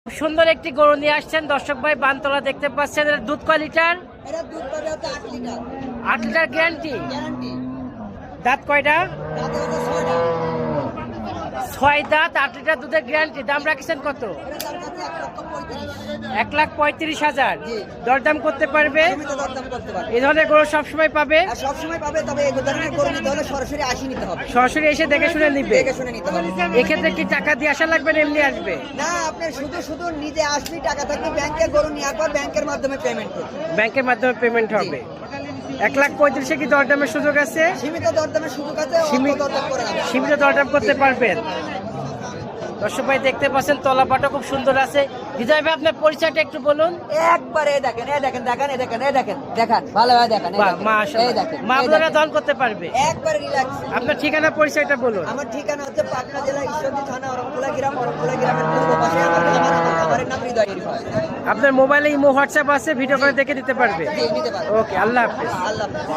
সুন্দর একটি গরু নিয়ে আসছেন দর্শক ভাই, বানতলা দেখতে পাচ্ছেন। এর দুধ কয় লিটার? এটা দুধ পাবে হচ্ছে 8 লিটার 8 লিটার গ্যারান্টি। গ্যারান্টি। দাঁত কয়টা? তাতে হচ্ছে 6টা। 6 দাঁত, 8 লিটার দুধের গ্যারান্টি। দাম রাখছেন কত? এটা দাম হচ্ছে 1,35,000। 1,35,000। জি। দরদাম করতে পারবে? সীমিত দরদাম করতে পারবে। এই ধরনের গরু সবসময় পাবে? আর সব সময় পাবে, তবে এই ধরনের গরু নিতে হলে সরাসরি আসি নিতে হবে। সরাসরি এসে দেখে শুনে নিবে। দেখে শুনে নিতে হবে। এক্ষেত্রে কি টাকা দিয়ে আসা লাগবে না এমনি আসবে? না, আপনি শুধু নিজে আসবি, টাকা থাকবে ব্যাংকে, গরু নেওয়ার পর ব্যাংকের মাধ্যমে পেমেন্ট করবে। ব্যাংকের মাধ্যমে পেমেন্ট হবে। 1,35,000 কি দরদামের সুযোগ আছে? সীমিত দরদামের সুযোগ আছে, সীমিত- অল্প দরদাম করে হবে। সীমিত দরদাম করতে পারবেন। দর্শক ভাই দেখতে পাচ্ছেন তলাপাটা খুব সুন্দর আছে। হৃদয় ভাই আপনার পরিচয়টা একটু বলুন। একবারে দেখেন, দেখেন ভালোভাবে দেখেন, বাহ, মাশাআল্লাহ। মা আপনারা দন করতে পারবে। একবারে রিল্যাক্স। আপনার ঠিকানা পরিচয়টা বলুন। আমার ঠিকানা হচ্ছে পাবনা জেলা ঈশ্বরদী থানা অরমখোলা গ্রামের পূর্ব পাশে আমার খাবারের নাম হৃদয় ইরফান। আপনার মোবাইলে ইমো হোয়াটসঅ্যাপ আছে, ভিডিও করে দেখে দিতে পারবে। জি, নিতে পারবে। ওকে, আল্লাহ হাফেজ। আল্লাহ হাফেজ।